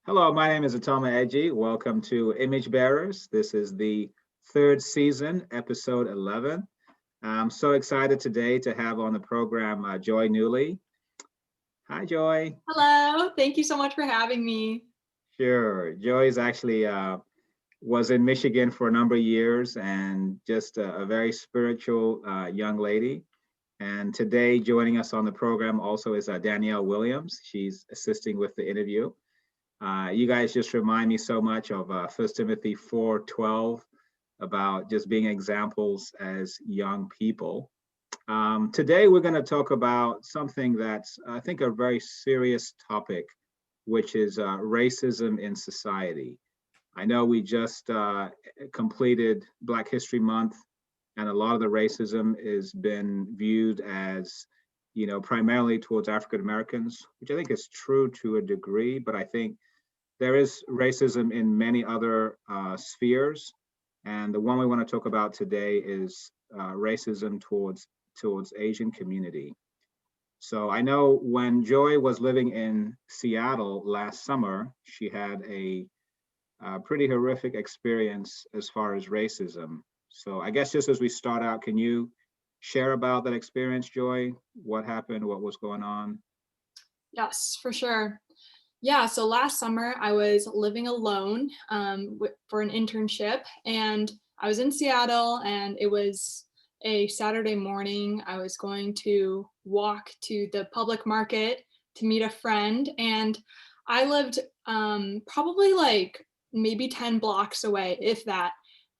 Hello, my name is Otoma Edje. Welcome to Image Bearers. This is the third season, episode 11. I'm so excited today to have on the program Joy Nuelle. Hi, Joy. Hello, thank you so much for having me. Sure. Joy is actually was in Michigan for a number of years and just a very spiritual young lady. And today, joining us on the program also is Danielle Williams. She's assisting with the interview. You guys just remind me so much of 1 Timothy 4:12 about just being examples as young people. Today, we're going to talk about something that's, I think, a very serious topic, which is racism in society. I know we just completed Black History Month, and a lot of the racism has been viewed as, primarily towards African Americans, which I think is true to a degree, but I think there is racism in many other spheres. And the one we want to talk about today is racism towards Asian community. So I know when Joy was living in Seattle last summer, she had a pretty horrific experience as far as racism. So I guess just as we start out, can you share about that experience, Joy? What happened? What was going on? Yes, for sure. Yeah, so last summer I was living alone for an internship, and I was in Seattle, and it was a Saturday morning. I was going to walk to the public market to meet a friend, and I lived probably like maybe 10 blocks away, if that.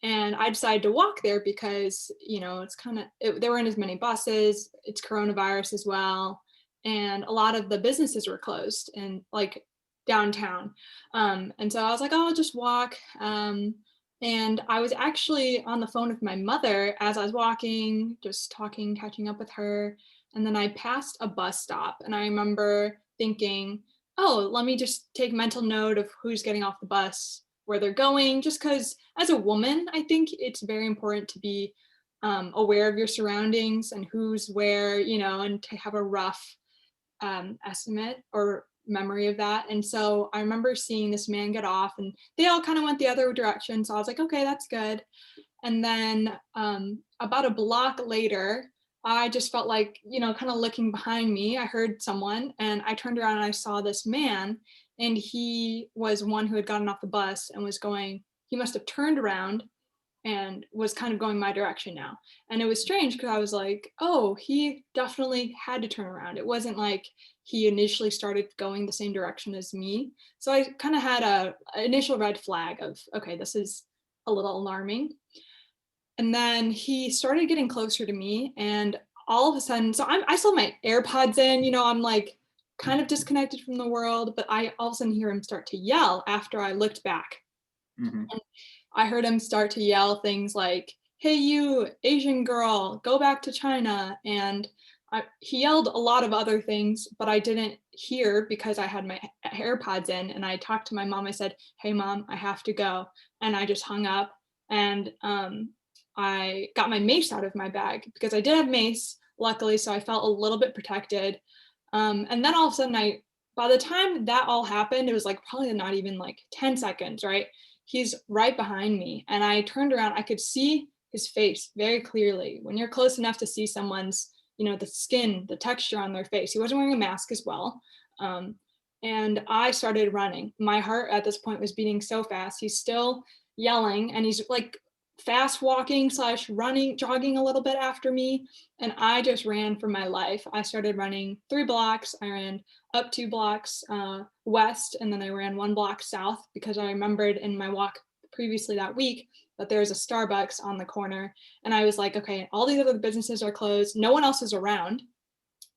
And I decided to walk there because, it's there weren't as many buses, it's coronavirus as well. And a lot of the businesses were closed and like downtown. And so I was like, oh, I'll just walk. And I was actually on the phone with my mother as I was walking, just talking, catching up with her. And then I passed a bus stop, and I remember thinking, oh, let me just take mental note of who's getting off the bus, where they're going, just because as a woman, I think it's very important to be aware of your surroundings and who's where, and to have a rough estimate or memory of that. And so I remember seeing this man get off, and they all kind of went the other direction. So I was like, okay, that's good. And then about a block later, I just felt like, kind of looking behind me, I heard someone, and I turned around and I saw this man, and he was one who had gotten off the bus and was going, he must have turned around and was kind of going my direction now. And it was strange because I was like, oh, he definitely had to turn around. It wasn't like he initially started going the same direction as me. So I kind of had an initial red flag of, okay, this is a little alarming. And then he started getting closer to me, and all of a sudden, so I still have my AirPods in, I'm like kind of disconnected from the world, but I all of a sudden hear him start to yell after I looked back. Mm-hmm. And I heard him start to yell things like, hey, you Asian girl, go back to China. And he yelled a lot of other things, but I didn't hear because I had my AirPods in. And I talked to my mom. I said, hey, mom, I have to go. And I just hung up. And I got my mace out of my bag because I did have mace, luckily. So I felt a little bit protected. And then all of a sudden, by the time that all happened, it was like probably not even like 10 seconds, right? He's right behind me. And I turned around, I could see his face very clearly. When you're close enough to see someone's, the skin, the texture on their face. He wasn't wearing a mask as well. And I started running. My heart at this point was beating so fast. He's still yelling, and he's like fast walking / running, jogging a little bit after me. And I just ran for my life. I started running 3 blocks. I ran up 2 blocks west, and then I ran 1 block south because I remembered in my walk previously that week that there was a Starbucks on the corner. And I was like, okay, all these other businesses are closed. No one else is around.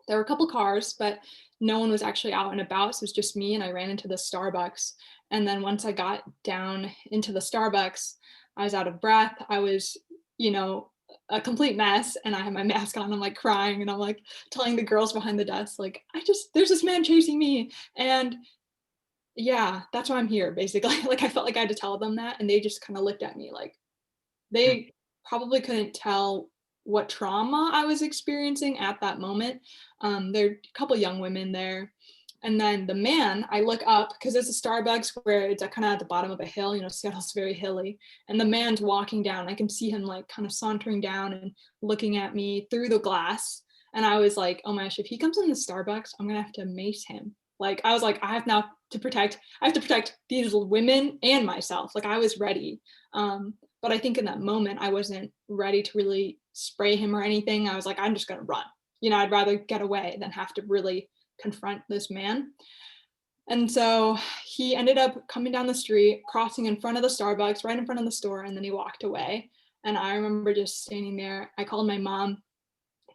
There were a couple cars, but no one was actually out and about. So it was just me, and I ran into the Starbucks. And then once I got down into the Starbucks, I was out of breath. I was, a complete mess, and I had my mask on. I'm like crying, and I'm like telling the girls behind the desk, like, there's this man chasing me. And yeah, that's why I'm here, basically. Like, I felt like I had to tell them that, and they just kind of looked at me like they probably couldn't tell what trauma I was experiencing at that moment. There are a couple young women there, And then the man, I look up because it's a Starbucks where it's kind of at the bottom of a hill, Seattle's very hilly. And the man's walking down. I can see him like kind of sauntering down and looking at me through the glass. And I was like, oh my gosh, if he comes in the Starbucks, I'm gonna have to mace him. Like I was like, I have to protect these women and myself. Like I was ready. But I think in that moment, I wasn't ready to really spray him or anything. I was like, I'm just gonna run. I'd rather get away than have to really confront this man. And so he ended up coming down the street, crossing in front of the Starbucks, right in front of the store, and then he walked away. And I remember just standing there. I called my mom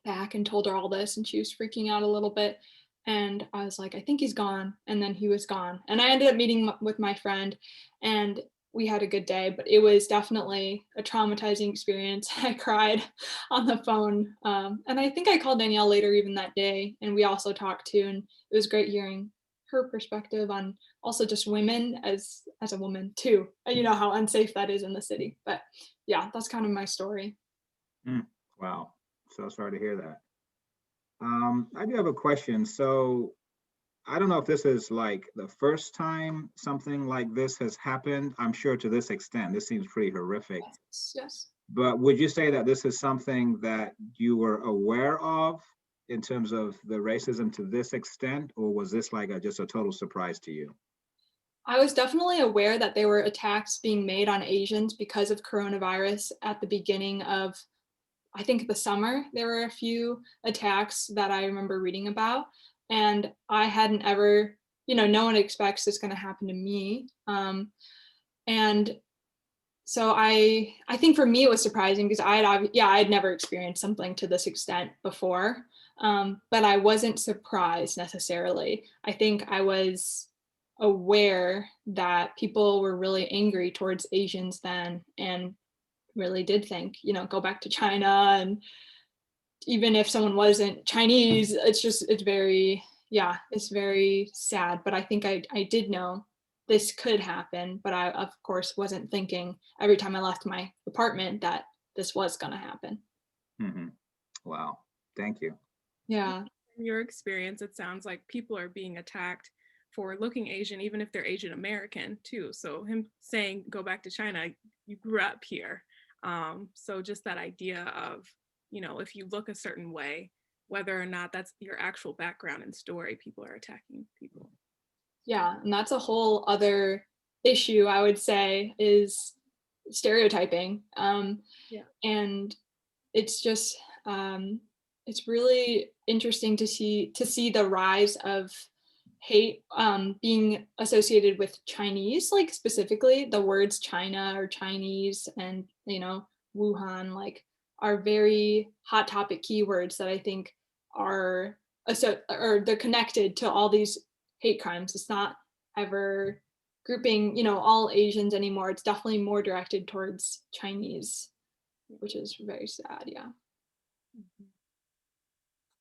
back and told her all this, and she was freaking out a little bit. And I was like, I think he's gone. And then he was gone. And I ended up meeting with my friend, and we had a good day, but it was definitely a traumatizing experience. I cried on the phone. And I think I called Danielle later even that day, and we also talked too. And it was great hearing her perspective on also just women as a woman too. And how unsafe that is in the city. But yeah, that's kind of my story. Wow. So sorry to hear that. I do have a question. So I don't know if this is like the first time something like this has happened. I'm sure to this extent, this seems pretty horrific. Yes. But would you say that this is something that you were aware of in terms of the racism to this extent, or was this like just a total surprise to you? I was definitely aware that there were attacks being made on Asians because of coronavirus at the beginning of, I think, the summer. There were a few attacks that I remember reading about, and I hadn't ever, no one expects it's going to happen to me. And so I think for me it was surprising because I'd never experienced something to this extent before, but I wasn't surprised necessarily. I think I was aware that people were really angry towards Asians then, and really did think, go back to China. And even if someone wasn't Chinese, it's very sad. But I think I did know this could happen, but I of course wasn't thinking every time I left my apartment that this was going to happen. Mm-hmm. Wow. Thank you. Yeah. In your experience, it sounds like people are being attacked for looking Asian, even if they're Asian American too. So him saying, go back to China, you grew up here. So just that idea of, if you look a certain way, whether or not that's your actual background and story, people are attacking people. Yeah, and that's a whole other issue, I would say, is stereotyping. And it's just, it's really interesting to see the rise of hate being associated with Chinese, like specifically the words China or Chinese and Wuhan, like, are very hot topic keywords that I think are they're connected to all these hate crimes. It's not ever grouping all Asians anymore. It's definitely more directed towards Chinese, which is very sad. Yeah.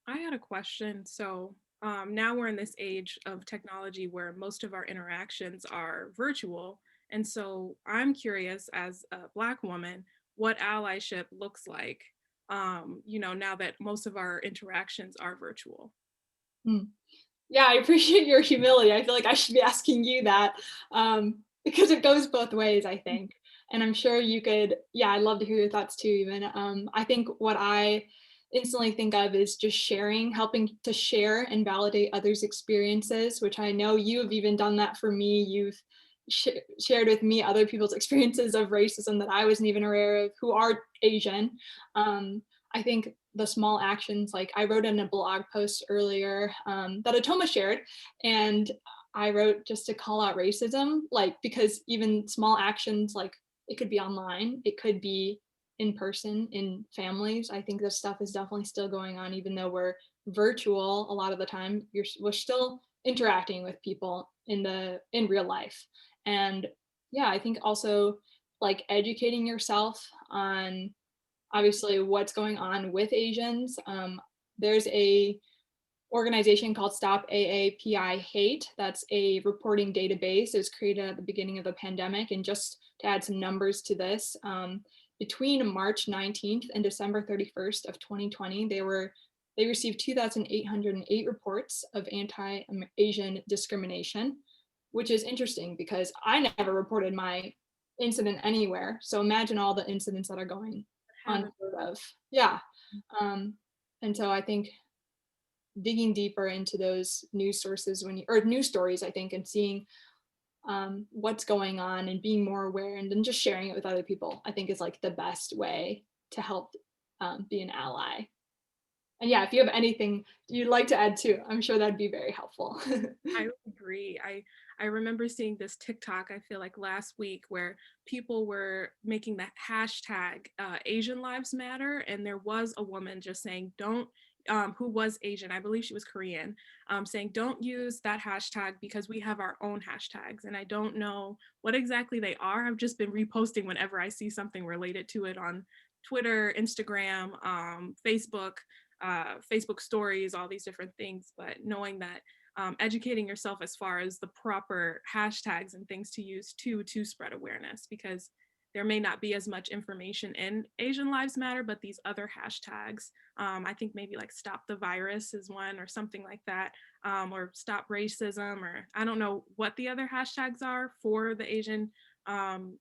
I had a question. So now we're in this age of technology where most of our interactions are virtual. And so I'm curious, as a Black woman, what allyship looks like, now that most of our interactions are virtual. Yeah, I appreciate your humility. I feel like I should be asking you that, because it goes both ways, I think. And I'm sure you could, I'd love to hear your thoughts too, even. I think what I instantly think of is just helping to share and validate others' experiences, which I know you have even done that for me. You've shared with me other people's experiences of racism that I wasn't even aware of, who are Asian. I think the small actions, like I wrote in a blog post earlier that Otoma shared, and I wrote just to call out racism, like, because even small actions, like it could be online, it could be in person, in families. I think this stuff is definitely still going on, even though we're virtual a lot of the time. We're still interacting with people in real life. And yeah, I think also like educating yourself on obviously what's going on with Asians. There's a organization called Stop AAPI Hate. That's a reporting database. It was created at the beginning of the pandemic. And just to add some numbers to this, between March 19th and December 31st of 2020, there were they received 2,808 reports of anti-Asian discrimination, which is interesting because I never reported my incident anywhere. So imagine all the incidents that are going unheard of. Yeah. And so I think digging deeper into those news sources or news stories, I think, and seeing what's going on and being more aware and then just sharing it with other people, I think is like the best way to help be an ally. And yeah, if you have anything you'd like to add too, I'm sure that'd be very helpful. I agree. I remember seeing this TikTok, I feel like last week, where people were making that hashtag Asian Lives Matter. And there was a woman just saying, don't, who was Asian, I believe she was Korean, saying, don't use that hashtag because we have our own hashtags. And I don't know what exactly they are. I've just been reposting whenever I see something related to it on Twitter, Instagram, Facebook, Facebook stories, all these different things. But knowing that educating yourself as far as the proper hashtags and things to use to spread awareness, because there may not be as much information in Asian Lives Matter, but these other hashtags, I think maybe like Stop the Virus is one or something like that, or Stop Racism, or I don't know what the other hashtags are for the Asian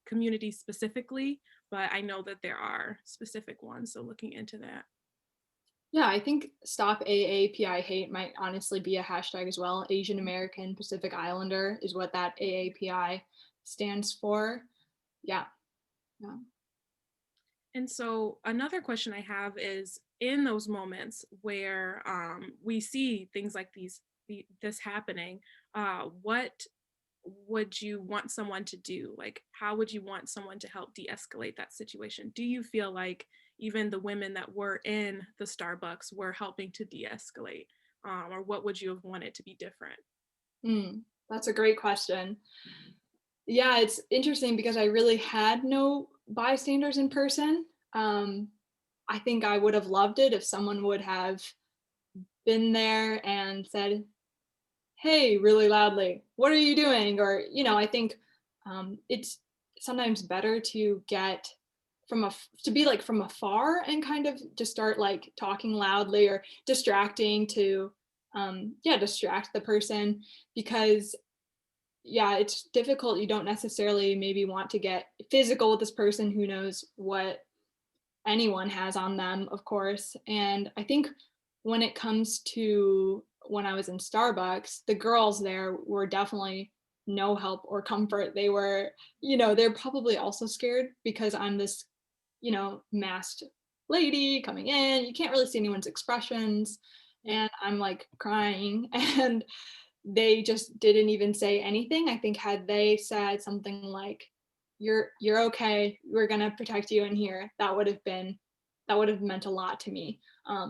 community specifically, but I know that there are specific ones, so looking into that. Yeah, I think Stop AAPI Hate might honestly be a hashtag as well. Asian American Pacific Islander is what that AAPI stands for. Yeah. Yeah. And so another question I have is, in those moments where we see things like this happening, what would you want someone to do? Like, how would you want someone to help de-escalate that situation? Do you feel like even the women that were in the Starbucks were helping to de-escalate? Or what would you have wanted to be different? That's a great question. Yeah, it's interesting because I really had no bystanders in person. I think I would have loved it if someone would have been there and said, hey, really loudly, what are you doing? Or, I think it's sometimes better to get to be like from afar and kind of just start like talking loudly or distracting to, distract the person, because it's difficult. You don't necessarily maybe want to get physical with this person who knows what anyone has on them, of course. And I think when it comes to when I was in Starbucks, the girls there were definitely no help or comfort. They were, they're probably also scared because I'm this, masked lady coming in. You can't really see anyone's expressions. And I'm like crying and they just didn't even say anything. I think had they said something like, you're okay, we're gonna protect you in here, that would have meant a lot to me.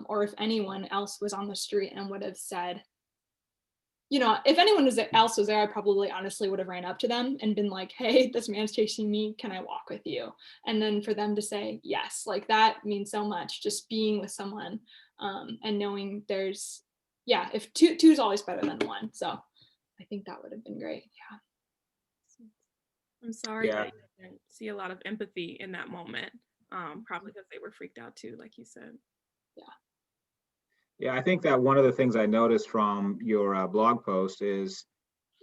Or if anyone else was on the street and would have said, if anyone else was there, I probably honestly would have ran up to them and been like, hey, this man's chasing me, can I walk with you? And then for them to say yes, like that means so much, just being with someone, and knowing there's, if two is always better than one. So I think that would have been great. Yeah. I'm sorry that you didn't see a lot of empathy in that moment, probably because they were freaked out too, like you said. Yeah, I think that one of the things I noticed from your blog post is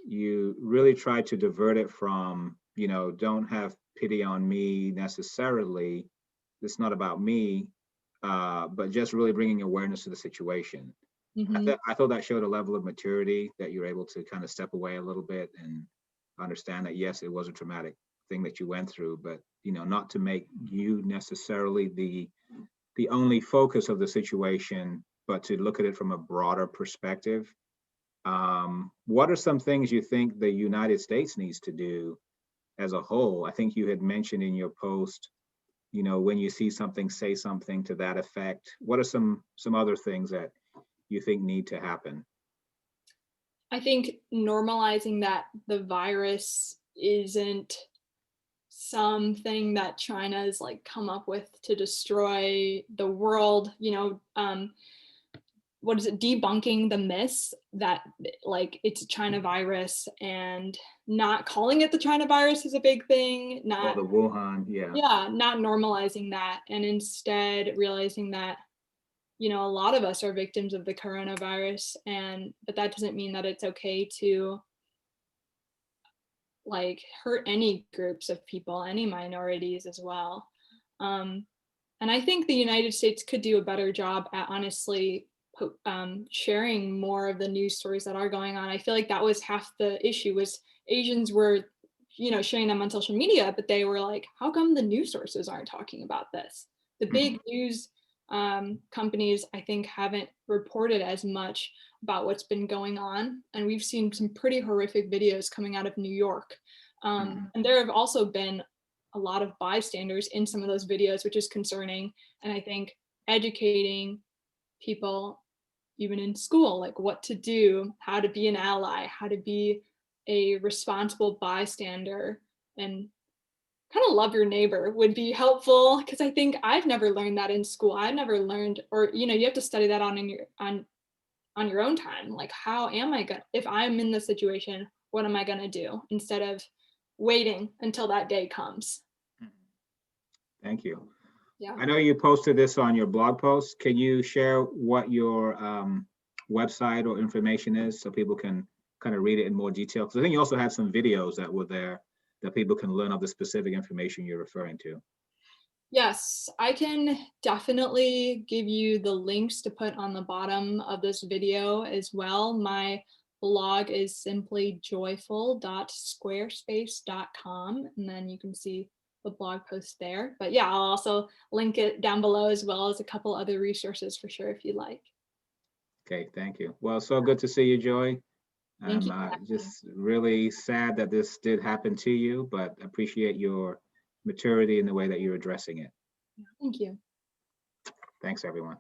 you really tried to divert it from, don't have pity on me necessarily. It's not about me, but just really bringing awareness to the situation. Mm-hmm. I thought that showed a level of maturity that you're able to kind of step away a little bit and understand that, yes, it was a traumatic thing that you went through, but, not to make you necessarily the only focus of the situation, but to look at it from a broader perspective. What are some things you think the United States needs to do as a whole? I think you had mentioned in your post, when you see something, say something to that effect. What are some other things that you think need to happen? I think normalizing that the virus isn't something that China's like come up with to destroy the world, what is it, debunking the myths that like it's a China virus, and not calling it the China virus is a big thing. Not the Wuhan, not normalizing that, and instead realizing that you know, a lot of us are victims of the coronavirus, but that doesn't mean that it's okay to like hurt any groups of people, any minorities as well. And I think the United States could do a better job at honestly sharing more of the news stories that are going on. I feel like that was half the issue, was Asians were, you know, sharing them on social media, but they were like, how come the news sources aren't talking about this? The big news companies, I think, haven't reported as much about what's been going on. And we've seen some pretty horrific videos coming out of New York. And there have also been a lot of bystanders in some of those videos, which is concerning. And I think educating people, even in school, like what to do, how to be an ally, how to be a responsible bystander, and kind of love your neighbor would be helpful, because I think I've never learned that in school. I've never learned, or you know, you have to study that on your own time. Like, how am I gonna, if I'm in this situation, what am I gonna do, instead of waiting until that day comes. Thank you. Yeah. I know you posted this on your blog post. Can you share what your website or information is so people can kind of read it in more detail? Because I think you also had some videos that were there that people can learn of the specific information you're referring to. Yes, I can definitely give you the links to put on the bottom of this video as well. My blog is simply joyful.squarespace.com, and then you can see the blog post there. But yeah, I'll also link it down below, as well as a couple other resources for sure if you'd like. Okay, thank you. Well, so good to see you, Joy. Thank you. Just really sad that this did happen to you, but appreciate your maturity in the way that you're addressing it. Thank you. Thanks, everyone.